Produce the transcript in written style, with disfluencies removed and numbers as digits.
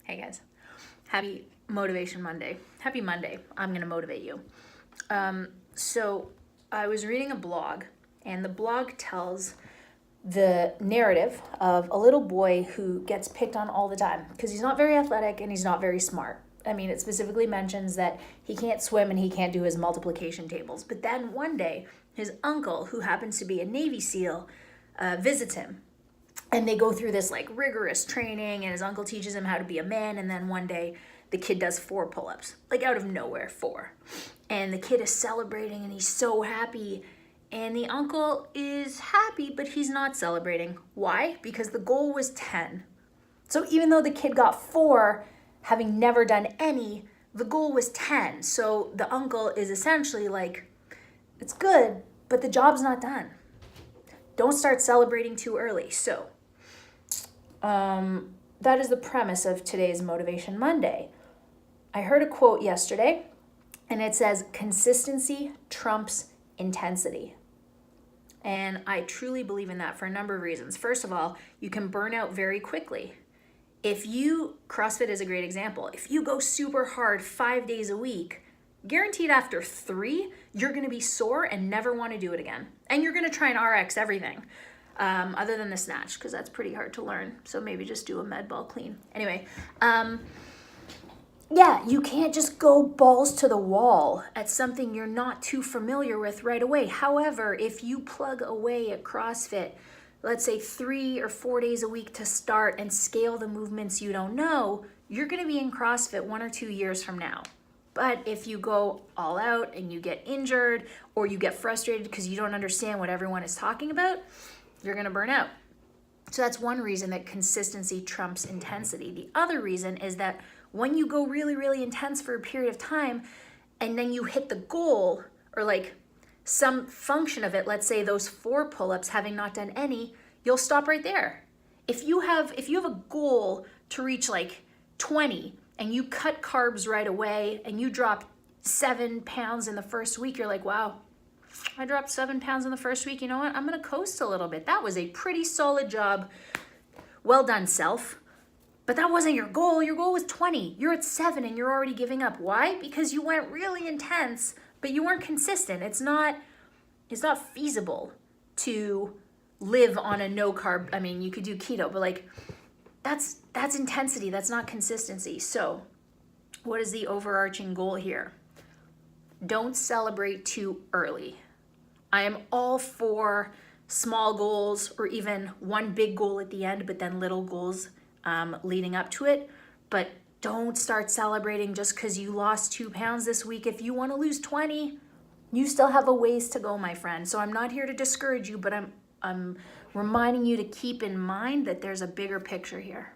Hey guys, happy Motivation Monday. Happy Monday. I'm gonna motivate you. So I was reading a blog, and the blog tells the narrative of a little boy who gets picked on all the time because he's not very athletic and he's not very smart. I mean, it specifically mentions that he can't swim and he can't do his multiplication tables. But then one day, his uncle, who happens to be a Navy SEAL, visits him, and they go through this like rigorous training, and his uncle teaches him how to be a man. And then one day the kid does 4 pull-ups, like out of nowhere, 4. And the kid is celebrating and he's so happy, and the uncle is happy, but he's not celebrating. Why? Because the goal was 10. So even though the kid got 4, having never done any, the goal was 10. So the uncle is essentially like, it's good, but the job's not done. Don't start celebrating too early. So that is the premise of today's Motivation Monday. I heard a quote yesterday, and it says, consistency trumps intensity. And I truly believe in that for a number of reasons. First of all, you can burn out very quickly. CrossFit is a great example. If you go super hard 5 days a week, guaranteed after 3, you're going to be sore and never want to do it again. And you're going to try and RX everything. Other than the snatch, because that's pretty hard to learn. So maybe just do a med ball clean. Anyway, you can't just go balls to the wall at something you're not too familiar with right away. However, if you plug away at CrossFit, let's say 3 or 4 days a week to start and scale the movements you don't know, you're going to be in CrossFit 1 or 2 years from now. But if you go all out and you get injured or you get frustrated because you don't understand what everyone is talking about, you're going to burn out. So that's one reason that consistency trumps intensity. The other reason is that when you go really, really intense for a period of time and then you hit the goal or like some function of it, let's say those 4 pull-ups having not done any, you'll stop right there. If you have a goal to reach like 20 and you cut carbs right away and you drop 7 pounds in the first week, you're like, wow, I dropped 7 pounds in the first week. You know what? I'm going to coast a little bit. That was a pretty solid job. Well done, self. But that wasn't your goal. Your goal was 20. You're at 7 and you're already giving up. Why? Because you went really intense, but you weren't consistent. It's not feasible to live on a no carb. I mean, you could do keto, but like that's intensity. That's not consistency. So what is the overarching goal here? Don't celebrate too early. I am all for small goals or even one big goal at the end, but then little goals leading up to it. But don't start celebrating just because you lost 2 pounds this week. If you want to lose 20, you still have a ways to go, my friend. So I'm not here to discourage you, but I'm reminding you to keep in mind that there's a bigger picture here.